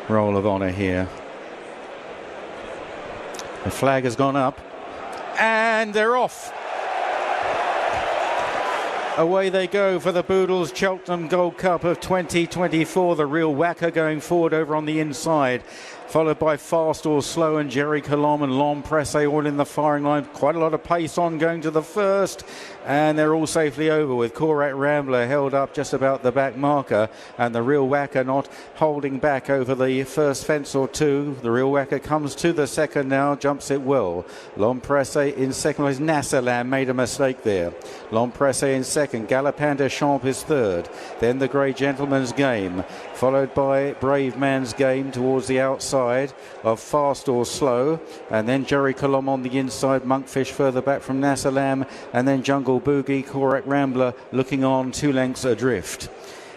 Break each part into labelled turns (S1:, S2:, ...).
S1: roll of honour here. The flag has gone up and they're off. Away they go for the Boodles Cheltenham Gold Cup of 2024. The Real Whacker going forward over on the inside, followed by Fast or Slow and Jerry Colomb and Long Presse all in the firing line. Quite a lot of pace on going to the first, and they're all safely over with Korak Rambler held up just about the back marker, and the Real Whacker not holding back over the first fence or two. The Real Whacker comes to the second now, jumps it well. Long Presse in second place. Nassalam made a mistake there. Long Presse in second. Galopin de Champ is third. Then the Grey Gentleman's Game, followed by Brave Man's Game towards the outside of Fast or Slow, and then Jerry Colomb on the inside, Monkfish further back from Nassalam, and then Jungle Boogie, Korak Rambler looking on 2 lengths adrift.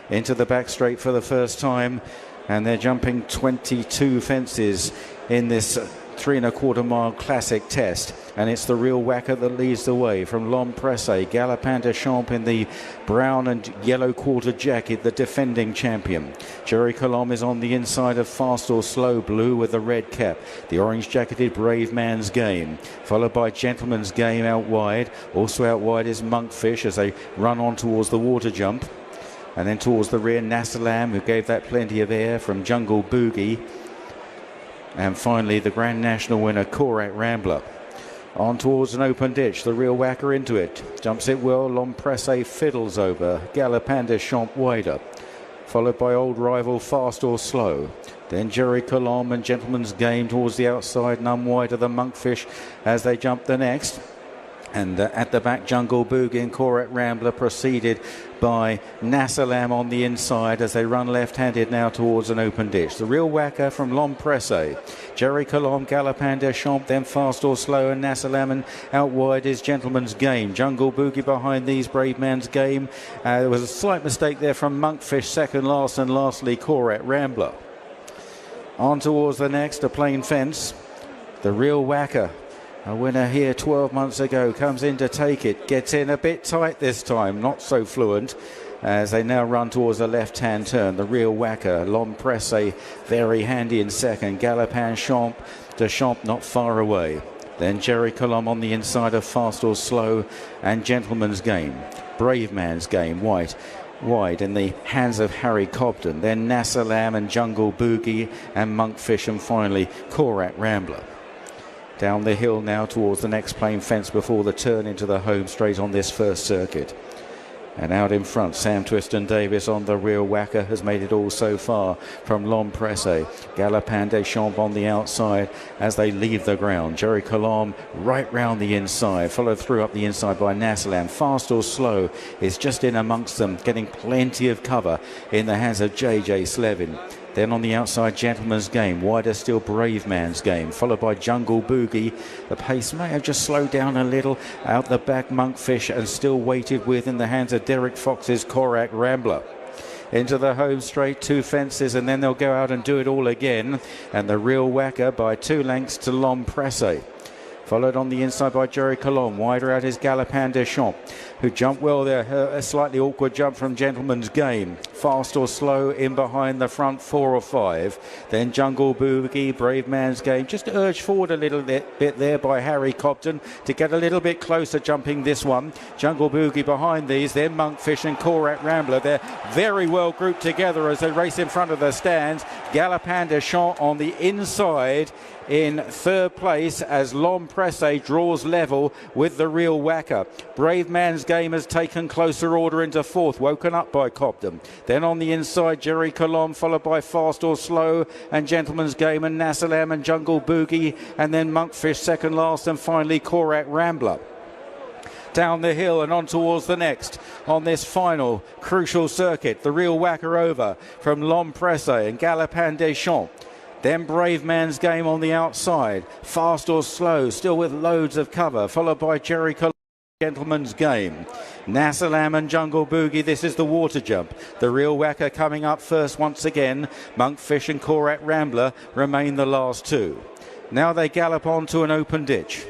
S1: Into the back straight for the first time, and they're jumping 22 fences in this 3 1/4 mile classic test, and it's the Real Whacker that leads the way from Long Presse. Galopin de Champ in the brown and yellow quarter jacket, the defending champion. Jerry Colomb is on the inside of Fast or Slow, blue with the red cap. The orange jacketed Brave Man's Game, followed by Gentleman's Game out wide. Also out wide is Monkfish as they run on towards the water jump, and then towards the rear Nassalam, who gave that plenty of air, from Jungle Boogie. And finally, the Grand National winner, Korak Rambler. On towards an open ditch, the Real Whacker into it. Jumps it well, Long Presse fiddles over. Galopin de Champ wider, followed by old rival Fast or Slow. Then Jerry Colomb and Gentleman's Game towards the outside, none wider than Monkfish as they jump the next. And at the back, Jungle Boogie and Korak Rambler, preceded by Nassalam on the inside as they run left-handed now towards an open ditch. The Real Whacker from Long Presse, Jerry Colomb, Galopin de Champ, then Fast or Slow and Nassalam, and out wide is Gentleman's Game. Jungle Boogie behind these, Brave Man's Game. There was a slight mistake there from Monkfish, second last, and lastly Korak Rambler. On towards the next, a plain fence. The Real Whacker, a winner here 12 months ago, comes in to take it. Gets in a bit tight this time, not so fluent, as they now run towards the left-hand turn. The Real Whacker, Long Presse, very handy in second. Galopin de Champ not far away. Then Jerry Colomb on the inside of Fast or Slow and Gentleman's Game. Brave Man's Game, wide in the hands of Harry Cobden. Then Nassalam and Jungle Boogie and Monkfish, and finally Korak Rambler. Down the hill now towards the next plain fence before the turn into the home straight on this first circuit. And out in front, Sam Twiston-Davies on the Real Whacker has made it all so far from Long Presse. Galopin de Champ on the outside as they leave the ground. Jerry Colomb right round the inside, followed through up the inside by Nassalam. Fast or Slow is just in amongst them, getting plenty of cover in the hands of JJ Slevin. Then on the outside, Gentleman's Game. Wider still, Brave Man's Game, followed by Jungle Boogie. The pace may have just slowed down a little. Out the back, Monkfish, and still weighted with in the hands of Derek Fox's Korak Rambler. Into the home straight, 2 fences, and then they'll go out and do it all again. And the Real Whacker by 2 lengths to Long Presse. Followed on the inside by Jerry Colomb. Wider out is Galopin de Champ, who jumped well there. A slightly awkward jump from Gentleman's Game. Fast or Slow in behind the front 4 or 5. Then Jungle Boogie, Brave Man's Game, just urged forward a little bit there by Harry Cobden to get a little bit closer jumping this one. Jungle Boogie behind these. Then Monkfish and Korak Rambler. They're very well grouped together as they race in front of the stands. Galopin de Champ on the inside in third place as Long Presse draws level with the Real Whacker. Brave Man's Game has taken closer order into fourth, woken up by Cobden. Then on the inside, Jerry Colomb, followed by Fast or Slow and Gentleman's Game and Nassalam and Jungle Boogie, and then Monkfish second last, and finally Korak Rambler. Down the hill and on towards the next on this final crucial circuit. The Real Whacker over from Long Presse and Galopin de Champ. Then Brave Man's Game on the outside. Fast or Slow, still with loads of cover, followed by Jerry Colomb, Gentleman's Game. Nassalam and Jungle Boogie, this is the water jump. The Real Whacker coming up first once again. Monkfish and Korak Rambler remain the last 2. Now they gallop on to an open ditch.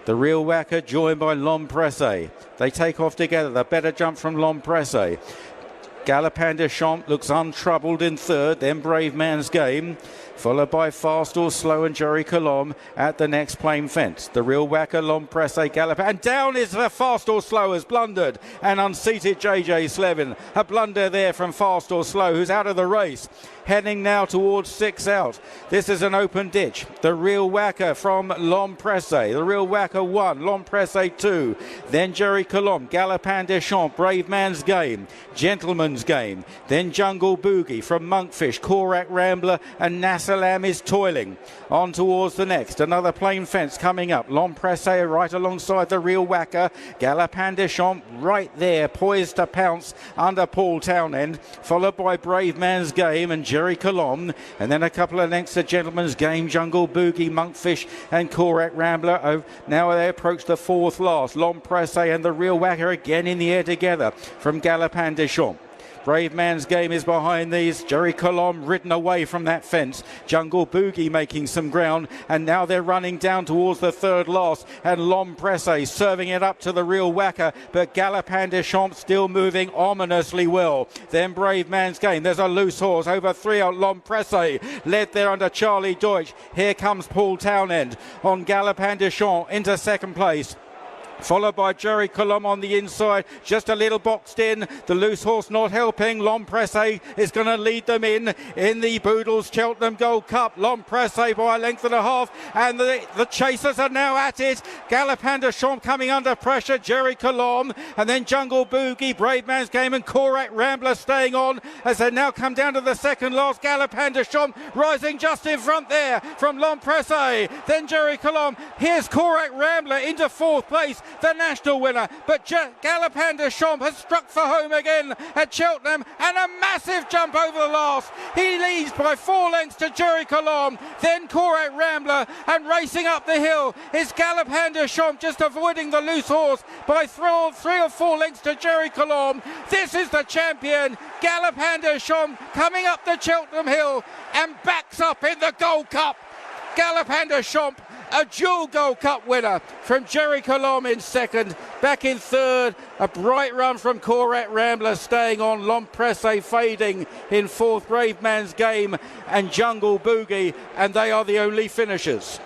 S1: The Real Whacker joined by Long Presse. They take off together. The better jump from Long Presse. Galopin de Champ looks untroubled in third, then Brave Man's Game, followed by Fast or Slow and Jerry Colombe at the next plain fence. The Real Whacker, L'Empresse, Galopin, and down is the Fast or Slow, has blundered and unseated JJ Slevin. A blunder there from Fast or Slow, who's out of the race. Heading now towards 6 out. This is an open ditch. The Real Whacker from L'Empresse. The Real Whacker 1, L'Empresse 2. Then Jerry Colombe, Galopin de Champ, Brave Man's Game, Gentleman's Game. Then Jungle Boogie from Monkfish, Korak Rambler and Nassalam is toiling. On towards the next. Another plain fence coming up. L'Empresse right alongside the Real Whacker. Galopin de Champ right there, poised to pounce under Paul Townend. Followed by Brave Man's Game and Jerry Colombe, and then a couple of lengths of Gentleman's Game, Jungle Boogie, Monkfish and Korak Rambler. Now they approach the fourth last. L'Empresse and the Real Whacker again in the air together from Galopin de Champ. Brave Man's Game is behind these. Jerry Colombe ridden away from that fence. Jungle Boogie making some ground, and now they're running down towards the third last, and L'Empresse serving it up to the Real Whacker, but Galopin de Champ still moving ominously well. Then Brave Man's Game. There's a loose horse over 3 out. L'Empresse led there under Charlie Deutsch. Here comes Paul Townend on Galopin de Champ into second place, followed by Jerry Colombe on the inside, just a little boxed in. The loose horse not helping. L'Empresse is going to lead them in the Boodles Cheltenham Gold Cup. L'Empresse by a length and a half, and the chasers are now at it. Galopin de Champ coming under pressure, Jerry Colombe, and then Jungle Boogie, Brave Man's Game and Korak Rambler staying on as they now come down to the second last. Galopin de Champ rising just in front there from L'Empresse, then Jerry Colombe. Here's Korak Rambler into fourth place, the national winner, but Galopin de Champ has struck for home again at Cheltenham, and a massive jump over the last. He leads by 4 lengths to Jerry Colombe, then Korak Rambler, and racing up the hill is Galopin de Champ, just avoiding the loose horse by 3 or 4 lengths to Jerry Colombe. This is the champion, Galopin de Champ, coming up the Cheltenham Hill and backs up in the Gold Cup. Galopin de Champ, a dual Gold Cup winner from Jerry Colombe in second. Back in third, a bright run from Korak Rambler staying on. L'Empresse fading in fourth, Brave Man's Game and Jungle Boogie, and they are the only finishers.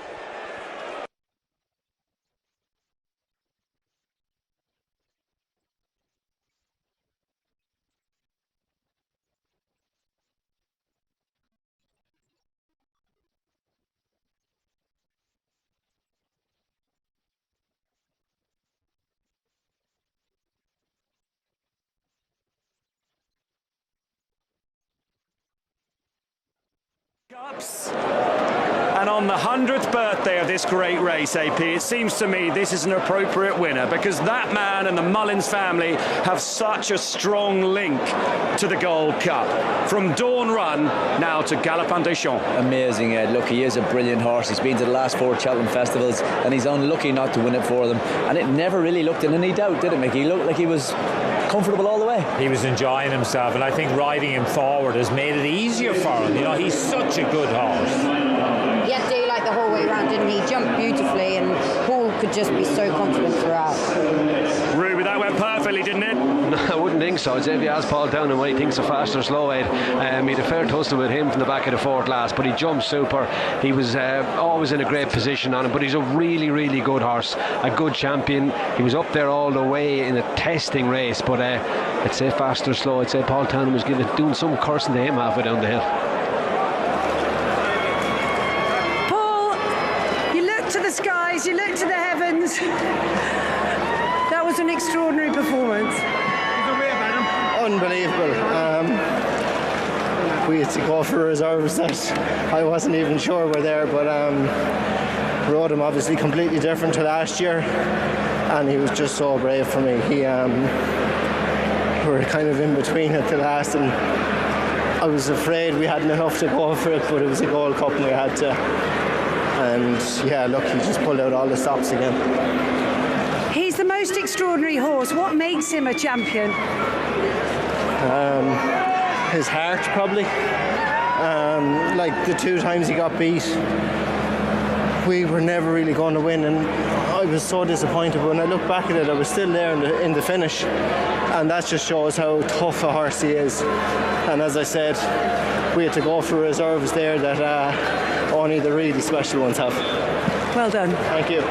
S2: Cups. And on the 100th birthday of this great race, AP, it seems to me this is an appropriate winner, because that man and the Mullins family have such a strong link to the Gold Cup. From Dawn Run now to Galopin de Champ.
S3: Amazing, Ed. Look, he is a brilliant horse. He's been to the last 4 Cheltenham festivals, and he's unlucky not to win it for them. And it never really looked in any doubt, did it, Mickey? He looked like he was comfortable all the way.
S4: He was enjoying himself, and I think riding him forward has made it easier for him. You know, he's such a good horse.
S5: He had daylight the whole way around, didn't he? Jumped beautifully, and Paul could just be so confident throughout.
S2: Ruby, that went perfectly, didn't it?
S6: No, I wouldn't think so. I'd say if you ask Paul Townend what he thinks of fast or slow, Ed, he had a fair tussle with him from the back of the fourth last, but he jumped super. He was always in a great position on him, but he's a really, really good horse, a good champion. He was up there all the way in a testing race, but I'd say fast or slow. I'd say Paul Townend was doing some cursing to him halfway down the hill.
S7: To the skies, you look to the heavens. That was an extraordinary performance.
S8: Unbelievable. We had to go for reserves that I wasn't even sure were there, but rode him obviously completely different to last year, and he was just so brave for me. We were kind of in between at the last, and I was afraid we hadn't enough to go for it, but it was a Gold Cup and we had to. And yeah, look, he just pulled out all the stops again.
S7: He's the most extraordinary horse. What makes him a champion?
S8: His heart, probably. Like the 2 times he got beat, we were never really going to win, and I was so disappointed. But when I look back at it, I was still there in the finish, and that just shows how tough a horse he is. And as I said, we had to go for reserves there that only the really special ones have.
S7: Well done.
S8: Thank you.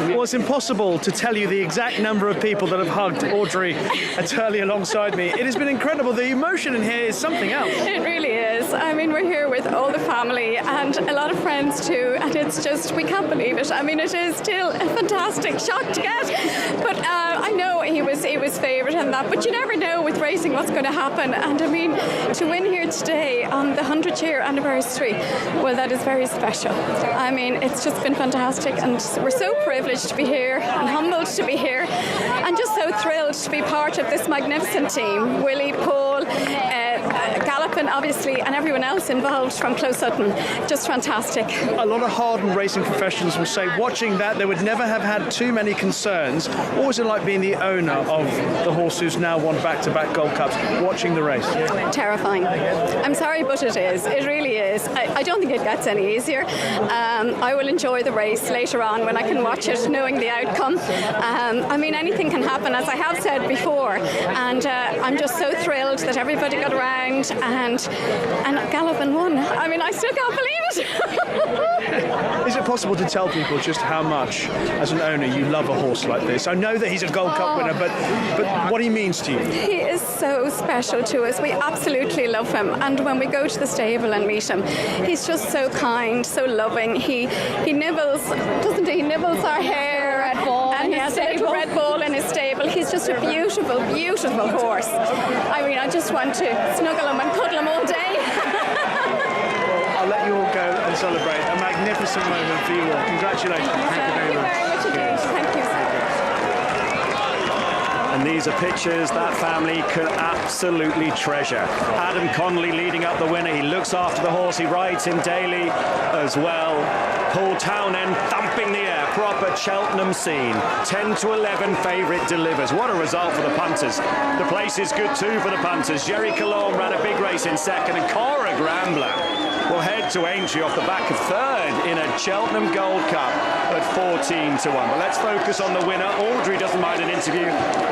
S9: Well, it's impossible to tell you the exact number of people that have hugged Audrey and Turley alongside me. It has been incredible. The emotion in here is something else.
S10: It really is. I mean, we're here with all the family and a lot of friends too, and it's just, we can't believe it. I mean, it is still a fantastic shock to get, but I know he was favourite and that, but you never know with racing what's going to happen. And I mean, to win here today on the 100-year anniversary, well, that is very special. I mean, it's just been fantastic, and we're so privileged to be here and humbled to be here, and just so thrilled to be part of this magnificent team. Willie, Paul, Gallopin, obviously, and everyone else involved from Close Sutton. Just fantastic.
S9: A lot of hardened racing professionals will say watching that they would never have had too many concerns. What was it like being the owner of the horse who's now won back-to-back Gold Cups, watching the race?
S10: Terrifying. I'm sorry, but it is. It really is. I don't think it gets any easier. I will enjoy the race later on when I can watch it, knowing the outcome. I mean, anything can happen, as I have said before, and I'm just so thrilled that everybody got around and Gallopin won. I mean, I still can't believe it.
S9: Is it possible to tell people just how much, as an owner, you love a horse like this? I know that he's a Gold Cup winner, but what he means to you?
S10: He is so special to us. We absolutely love him, and when we go to the stable and meet him, he's just so kind, so loving. He nibbles, doesn't he? He nibbles our hair, and he has a little red ball in his stable. He's just a beautiful, beautiful horse. I mean, I just want to snuggle him and cuddle him all day.
S9: I'll let you all go and celebrate. A magnificent moment for you all. Congratulations.
S10: Thank you very much indeed. Thank you.
S2: And these are pictures that family could absolutely treasure. Adam Connolly leading up the winner. He looks after the horse. He rides him daily as well. Paul Townend thumping the air. Proper Cheltenham scene. 10 to 11 favourite delivers. What a result for the punters. The place is good too for the punters. Jerry Colombe ran a big race in second, and Cora Grambler will head to Aintree off the back of third in a Cheltenham Gold Cup at 14 to 1. But let's focus on the winner. Audrey doesn't mind an interview.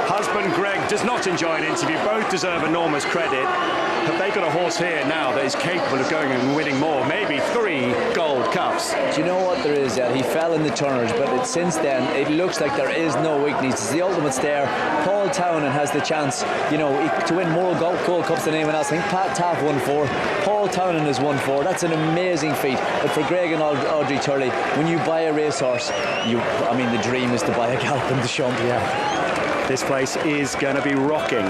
S2: Husband Greg does not enjoy an interview. Both deserve enormous credit. Have they got a horse here now that is capable of going and winning more? Maybe 3 Gold Cups.
S3: Do you know what there is? He fell in the turners, but since then it looks like there is no weakness. It's the ultimate stare. Paul Townend has the chance, to win more Gold Cups than anyone else. I think Pat Taff won 4. Paul Townend has won 4. That's an amazing feat. But for Greg and Audrey Turley, when you buy a racehorse, the dream is to buy a Gallopin de Champ.
S2: This place is going to be rocking.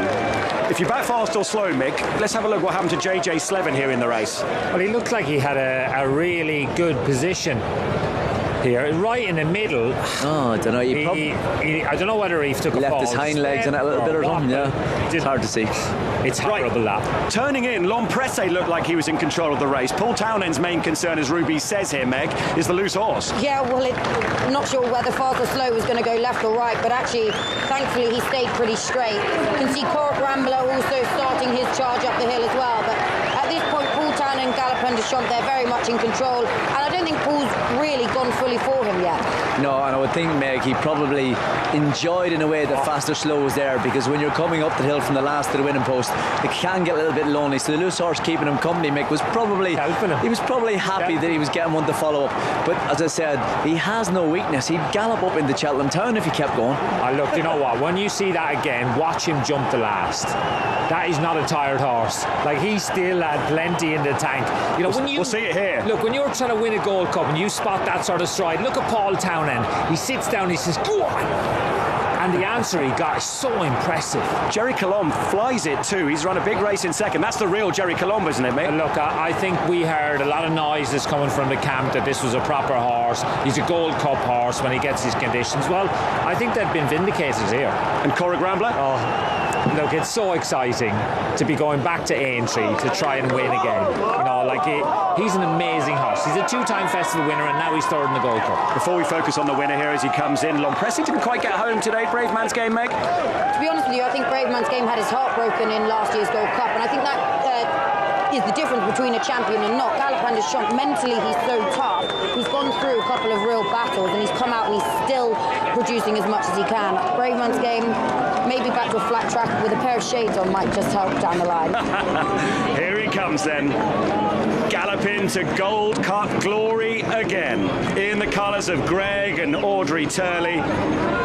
S2: If you back fast or slow, Mick, let's have a look what happened to JJ Slevin here in the race.
S4: Well, he looked like he had a really good position here, right in the middle.
S3: Oh, I don't know.
S4: I don't know whether he took a
S3: left
S4: fall.
S3: his hind legs in a little bit or something. Yeah, it's hard to see.
S4: It's horrible, that.
S2: Turning in, Lompresse looked like he was in control of the race. Paul Townend's main concern, as Ruby says here, Meg, is the loose horse.
S5: Yeah, well, I'm not sure whether fast or slow was going to go left or right, but actually, thankfully, he stayed pretty straight. You can see Cora Grambler also starting his charge up the hill as well, but at this point, Paul Townend and Gallopin de Champ, they're very much in control, and I don't think Paul's really gone fully for him yet.
S3: No, and I would think, Meg, he probably enjoyed in a way that fast or slow was there, because when you're coming up the hill from the last to the winning post, it can get a little bit lonely. So the loose horse keeping him company, Mick, was probably helping him. He was probably happy that he was getting one to follow up. But as I said, he has no weakness. He'd gallop up into Cheltenham Town if he kept going.
S4: Look, you know what? When you see that again, watch him jump the last. That is not a tired horse. Like, he still had plenty in the tank.
S2: We'll see it here.
S4: Look, when you're trying to win a Gold Cup and you spot that sort of stride, look at Paul Townend. He sits down, he says, "Go on." And the answer he got is so impressive.
S2: Jerry Colombe flies it too. He's run a big race in second. That's the real Jerry Colombe, isn't it, mate?
S4: Look, I think we heard a lot of noises coming from the camp that this was a proper horse. He's a Gold Cup horse when he gets his conditions. Well, I think they've been vindicated here.
S2: And Cora Grambler?
S4: Oh, look, it's so exciting to be going back to Aintree to try and win again. He's an amazing horse. He's a 2-time festival winner, and now he's third in the Gold Cup.
S2: Before we focus on the winner here as he comes in, Lompresse didn't quite get home today. Brave Man's Game, Meg?
S5: To be honest with you, I think Brave Man's Game had his heart broken in last year's Gold Cup, and I think that is the difference between a champion and not. Galopin Des Champs, mentally he's so tough. He's gone through a couple of real battles and he's come out and he's still producing as much as he can. Braveman's game, maybe back to a flat track with a pair of shades on might just help down the line.
S2: Here he comes then. Galloping to Gold Cup glory again in the colours of Greg and Audrey Turley.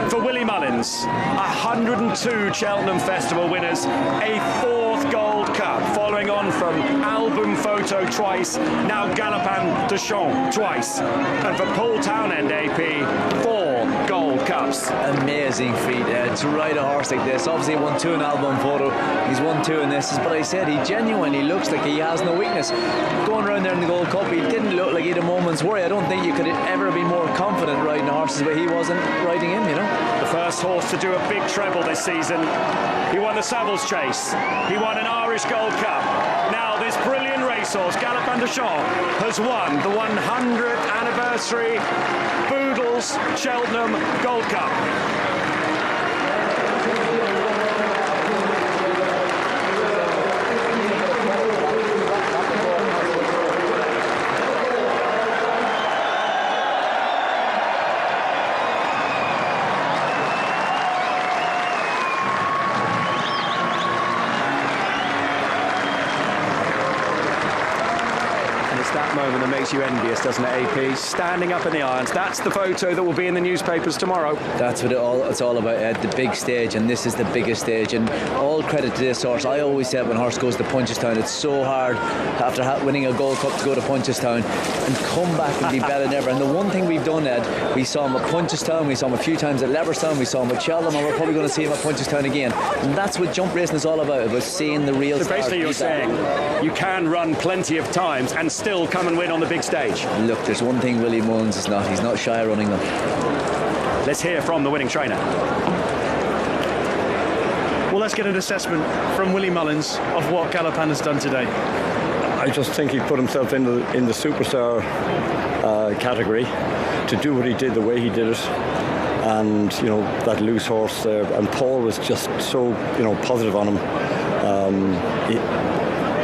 S2: For Willie Mullins, 102 Cheltenham Festival winners, a 4th Gold Cup, following on from Album Photo twice, now Galopin Des Champs twice. And for Paul Townend, AP, 4 Gold Cups.
S3: Amazing feat to ride a horse like this. Obviously he won 2 in Album Photo, he's won 2 in this, but I said he genuinely looks like he has no weakness. Going around there in the Gold Cup, he didn't look like he had a moment's worry. I don't think you could ever be more confident riding a horse where he wasn't riding him, you know.
S2: The first horse to do a big treble this season. He won the Savills Chase. He won an Irish Gold Cup. Now this brilliant racehorse, Galopin Des Champs, has won the 100th anniversary Boodles Cheltenham Gold Cup. That moment that makes you envious, doesn't it, AP? Standing up in the irons. That's the photo that will be in the newspapers tomorrow.
S3: That's what it's all about, Ed, the big stage, and this is the biggest stage. And all credit to this horse. I always said when a horse goes to Punchestown, it's so hard after winning a Gold Cup to go to Punchestown and come back and be better than ever. And the one thing we've done, Ed, we saw him at Punchestown, we saw him a few times at Leverstown, we saw him at Cheltenham, and we're probably going to see him at Punchestown again. And that's what jump racing is all about seeing the real
S2: So basically you're saying you can run plenty of times and still come and win on the big stage.
S3: Look, there's one thing Willie Mullins is not. He's not shy running them.
S2: Let's hear from the winning trainer.
S9: Well, let's get an assessment from Willie Mullins of what Galopin has done today.
S11: I just think he put himself in the superstar category to do what he did the way he did it. And, you know, that loose horse there. And Paul was just so, you know, positive on him.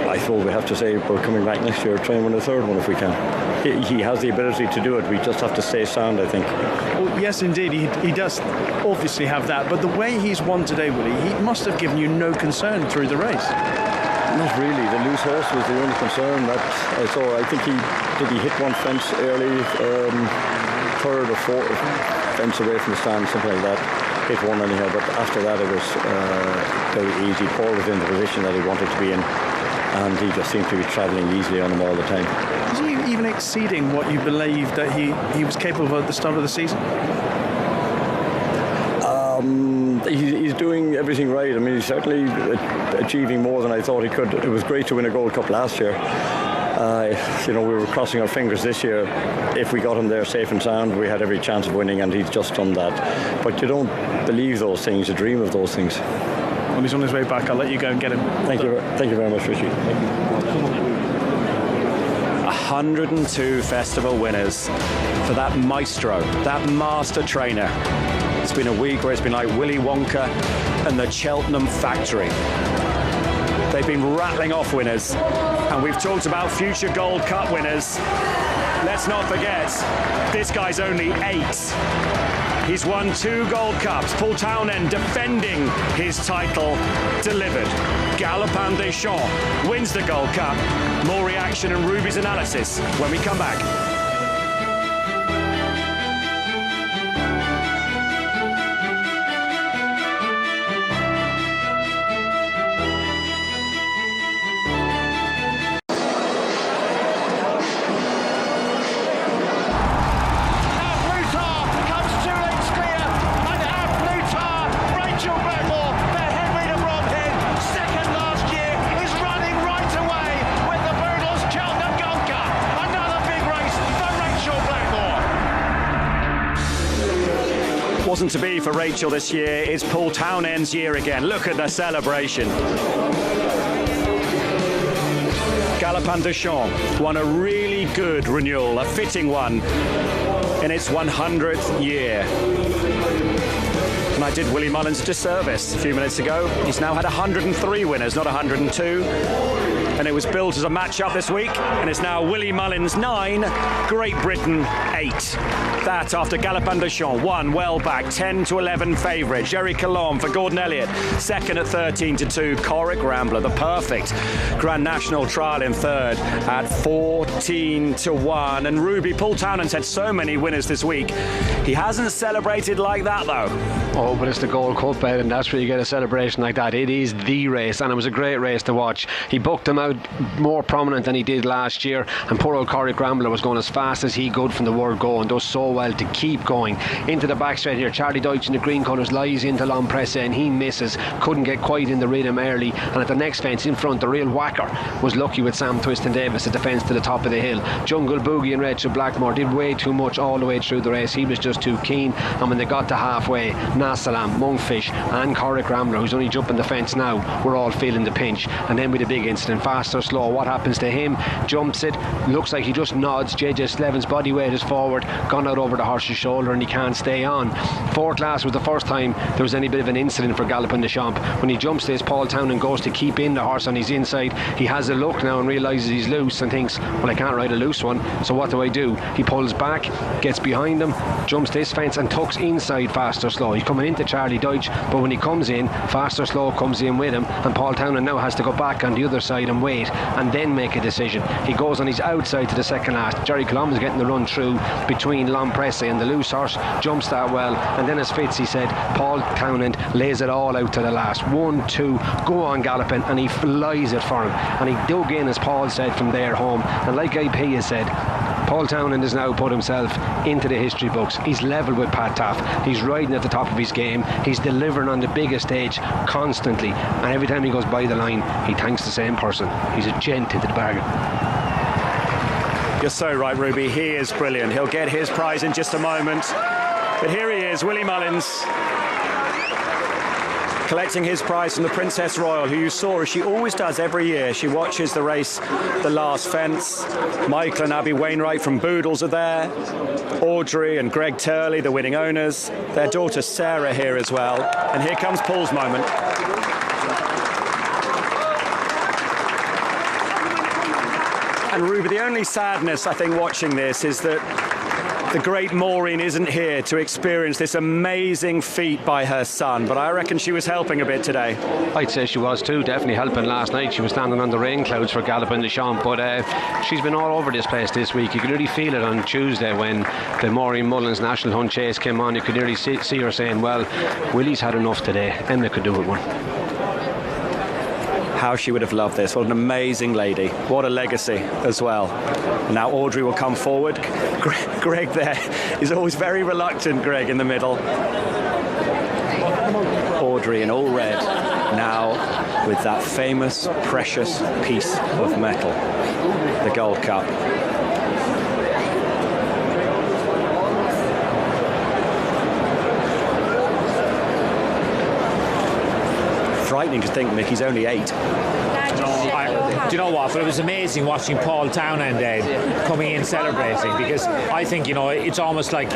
S11: I thought we have to say we're coming back next year, try and win a 3rd one if we can. He has the ability to do it. We just have to stay sound, I think.
S9: Well, yes, indeed. He does obviously have that. But the way he's won today, Willie, he must have given you no concern through the race.
S11: Not really. The loose horse was the only concern that I saw. I think he hit one fence early, 3rd or 4th fence away from the stand, something like that. Hit one anyhow, but after that it was very easy. Paul was in the position that he wanted to be in, and he just seemed to be travelling easily on him all the time.
S9: Is he even exceeding what you believed that he was capable of at the start of the season?
S11: He's doing everything right. I mean, he's certainly achieving more than I thought he could. It was great to win a Gold Cup last year. You know, we were crossing our fingers this year. If we got him there safe and sound, we had every chance of winning, and he's just done that. But you don't believe those things, you dream of those things.
S9: Well, he's on his way back. I'll let you go and get him.
S11: Thank you very much, Richie.
S2: 102 festival winners for that maestro, that master trainer. It's been a week where it's been like Willy Wonka and the Cheltenham factory. They've been rattling off winners, and we've talked about future Gold Cup winners. Let's not forget, this guy's only 8. He's won 2 Gold Cups. Paul Townend defending his title, delivered. Galopin Des Champs wins the Gold Cup. More reaction and Ruby's analysis when we come back. Wasn't to be for Rachel this year. It's Paul Townend's year again. Look at the celebration. Galopin Des Champs won a really good renewal, a fitting one in its 100th year. And I did Willie Mullins a disservice a few minutes ago. He's now had 103 winners, not 102. and it was built as a match-up this week, and it's now Willie Mullins 9, Great Britain 8. That after Galopin Des Champs won well back, 10-11 favourite. Jerry Colombe for Gordon Elliott, second at 13-2. Corrick Rambler, the perfect Grand National trial in third at 14-1. And Ruby, Paul Townend's had so many winners this week. He hasn't celebrated like that though.
S6: Oh, but it's the Gold Cup, Ed, and that's where you get a celebration like that. It is the race, and it was a great race to watch. He booked him out more prominent than he did last year, and poor old Corrick Rambler was going as fast as he could from the word go, and does so well to keep going. Into the back straight here, Charlie Deutsch in the green colours lies into Lompresse, and he misses. Couldn't get quite in the rhythm early, and at the next fence in front, the real whacker was lucky with Sam Twiston Davis at the fence to the top of the hill. Jungle Boogie and Rachel Blackmore did way too much all the way through the race. He was just too keen, and when they got to halfway, Nasalam, Monkfish and Corrick Rambler, who's only jumping the fence now, were all feeling the pinch. And then with a big incident, fast or slow, what happens to him? Jumps it, looks like he just nods. JJ Slevin's body weight is forward, gone out over the horse's shoulder, and he can't stay on. Fourth class was the first time there was any bit of an incident for Galopin Des Champs. When he jumps this, Paul Townend goes to keep in the horse on his inside. He has a look now and realises he's loose and thinks, well, I can't ride a loose one, so what do I do? He pulls back, gets behind him, jumps this fence and tucks inside fast or slow. He's coming into Charlie Deutsch, but when he comes in, fast or slow comes in with him, and Paul Townend now has to go back on the other side and wait and then make a decision. He goes on his outside to the second last. Jerry Colombe is getting the run through between Lompresse and the loose horse, jumps that well, and then as Fitzy said, Paul Townend lays it all out to the last. 1, 2, go on Galopin, and he flies it for him, and he dug in, as Paul said, from there home. And like IP has said, Paul Townend has now put himself into the history books. He's level with Pat Taff. He's riding at the top of his game. He's delivering on the biggest stage constantly, and every time he goes by the line, he thanks the same person. He's a gent into the bargain.
S2: You're so right, Ruby. He is brilliant. He'll get his prize in just a moment. But here he is, Willie Mullins, collecting his prize from the Princess Royal, who you saw, as she always does every year. She watches the race, the last fence. Michael and Abby Wainwright from Boodles are there. Audrey and Greg Turley, the winning owners. Their daughter Sarah here as well. And here comes Paul's moment. And Ruby, the only sadness, I think, watching this is that the great Maureen isn't here to experience this amazing feat by her son, but I reckon she was helping a bit today.
S6: I'd say she was too, definitely helping last night. She was standing on the rain clouds for Galopin Des Champs, but she's been all over this place this week. You could really feel it on Tuesday when the Maureen Mullins National Hunt Chase came on. You could really see her saying, well, Willie's had enough today, Emma could do with one.
S2: How she would have loved this. What an amazing lady. What a legacy as well. Now Audrey will come forward. Greg there is always very reluctant, Greg in the middle. Audrey in all red, now with that famous, precious piece of metal, the Gold Cup. Frightening to think, Mick, he's only 8.
S4: Do you know what? But it was amazing watching Paul Townend coming in celebrating, because I think, you know, it's almost like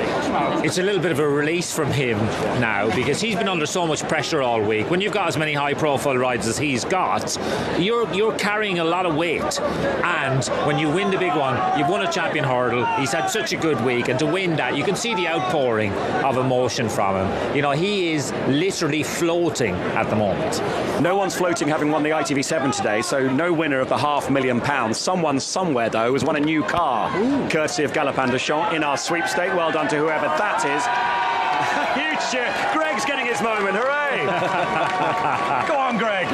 S4: it's a little bit of a release from him now, because he's been under so much pressure all week. When you've got as many high-profile rides as he's got, you're carrying a lot of weight, and when you win the big one, you've won a champion hurdle. He's had such a good week, and to win that, you can see the outpouring of emotion from him. You know, he is literally floating at the moment.
S2: No one's floating, having won the ITV7 today, so no winner of the £500,000. Someone somewhere, though, has won a new car, courtesy of Galopin Des Champs in our sweepstake. Well done to whoever that is. Huge cheer. Greg's getting his moment. Hooray! Go on, Greg.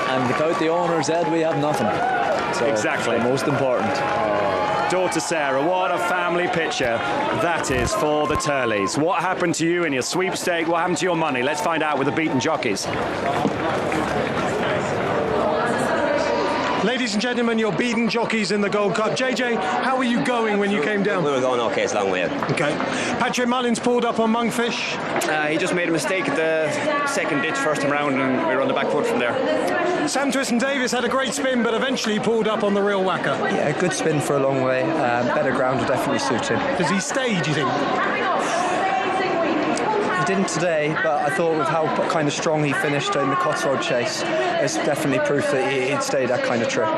S3: And without the owners, Ed, we have nothing. So
S2: exactly.
S3: The most important.
S2: Daughter Sarah, what a family picture that is for the Turleys. What happened to you in your sweepstake? What happened to your money? Let's find out with the beaten jockeys.
S12: Ladies and gentlemen, your beaten jockeys in the Gold Cup. JJ, how were you going when you came down?
S13: We were going okay, it's a long way.
S12: Okay. Patrick Mullins pulled up on Monkfish.
S13: He just made a mistake at the second ditch first time round, and we were on the back foot from there.
S12: Sam Twiston Davis had a great spin, but eventually pulled up on the real whacker.
S14: Yeah, good spin for a long way. Better ground will definitely suit him.
S12: Does he stay, do you think?
S14: didn't today, but I thought with how kind of strong he finished in the Cotswold Chase, it's definitely proof that he'd stayed that kind of trip.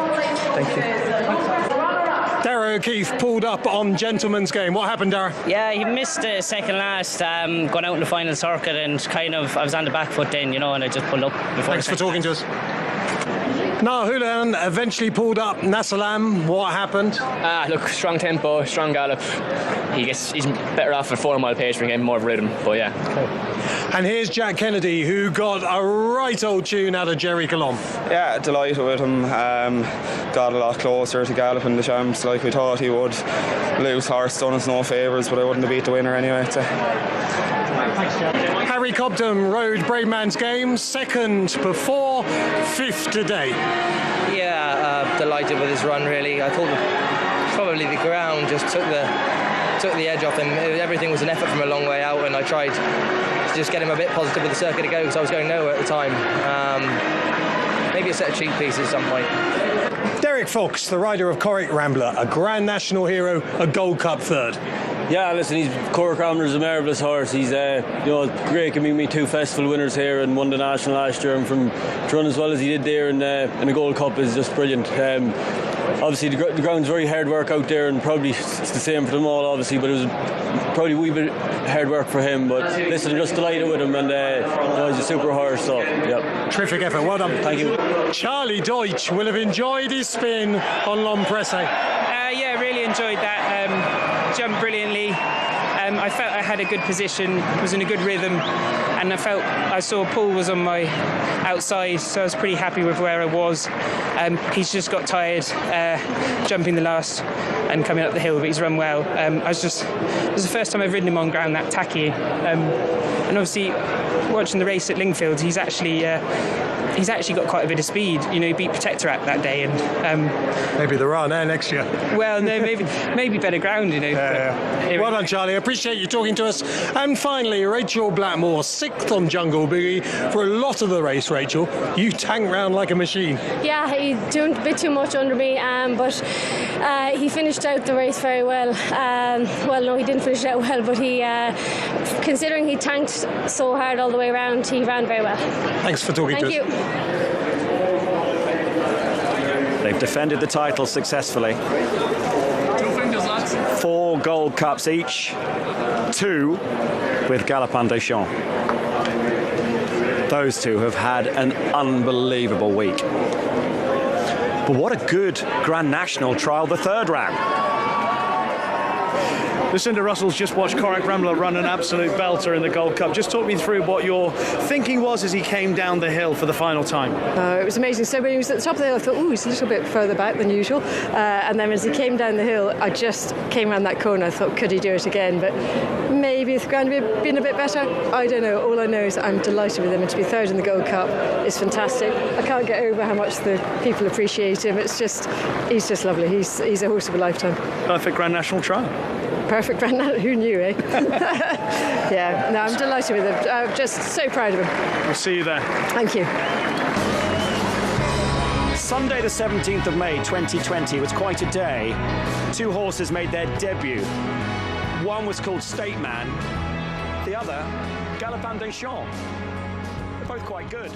S14: Thank you.
S12: Darragh O'Keefe pulled up on Gentleman's Game. What happened, Darragh?
S15: Yeah, he missed the second last, going out in the final circuit, and kind of I was on the back foot then, and I just pulled up before.
S12: Thanks for talking to us. Niall Houlihan eventually pulled up Nassalam. What happened?
S16: Look, strong tempo, strong gallop. He's better off at 4 mile pace for getting more of a rhythm, but yeah.
S12: Okay. And here's Jack Kennedy, who got a right old tune out of Jerry Colomb.
S17: Yeah, delighted with him. Got a lot closer to galloping the champs like we thought he would. Loose horse done us no favours, but I wouldn't have beat the winner anyway.
S12: Harry Cobden rode Brave Man's Game, second before, fifth today.
S14: Yeah, delighted with his run really. I thought probably the ground just took the edge off him. Everything was an effort from a long way out, and I tried to just get him a bit positive with the circuit to go because I was going nowhere at the time. Maybe a set of cheek pieces at some point.
S12: Derek Fox, the rider of Corrick Rambler, a Grand National hero, a Gold Cup third.
S18: Yeah, listen, Corrick Rambler's a marvellous horse. He's great. Can me 2 festival winners here and won the national last year, and to run as well as he did there in the Gold Cup is just brilliant. Obviously the ground's very hard work out there, and probably it's the same for them all obviously, but it was probably a wee bit hard work for him. But listen, I'm just delighted with him, and he's a super horse, so yeah.
S12: Terrific effort, well done.
S18: Thank you.
S12: Charlie Deutsch will have enjoyed his spin on L'Empresse.
S19: Yeah, really enjoyed that. Jumped brilliantly. I felt I had a good position, was in a good rhythm, and I saw Paul was on my outside, so I was pretty happy with where I was. He's just got tired jumping the last and coming up the hill, but he's run well. It was the first time I've ridden him on ground that tacky, and obviously watching the race at Lingfield, he's actually got quite a bit of speed. He beat Protectorat that day, and
S12: maybe the run next year.
S19: Well, no, maybe better ground.
S12: Well done, Charlie. I appreciate you talking to us. And finally, Rachel Blackmore, 6th on Jungle Boogie for a lot of the race. Rachel, you tank round like a machine.
S20: Yeah, he did a bit too much under me, but he finished out the race very well. Well, no, he didn't finish it out well, but he, considering he tanked so hard all the way around, he ran very well.
S12: Thanks for talking to us.
S20: Thank you.
S2: They've defended the title successfully. 4 Gold Cups each, 2 with Galopin Des Champs. Those two have had an unbelievable week. But what a good Grand National trial, the third round.
S9: Lucinda Russell's just watched Corrick Rambler run an absolute belter in the Gold Cup. Just talk me through what your thinking was as he came down the hill for the final time.
S21: It was amazing. So when he was at the top of the hill, I thought, he's a little bit further back than usual. And then as he came down the hill, I just came around that corner. I thought, could he do it again? But maybe if the ground had been a bit better, I don't know. All I know is I'm delighted with him, and to be third in the Gold Cup is fantastic. I can't get over how much the people appreciate him. He's just lovely. He's a horse of a lifetime.
S9: Perfect Grand National trial.
S21: Perfect Grand National. Who knew, eh? Yeah, no, I'm delighted with him. I'm just so proud of him.
S9: We'll see you there.
S21: Thank you.
S2: Sunday the 17th of May 2020 was quite a day. 2 horses made their debut. One was called State Man, the other Galopin Des Champs. They're both quite good.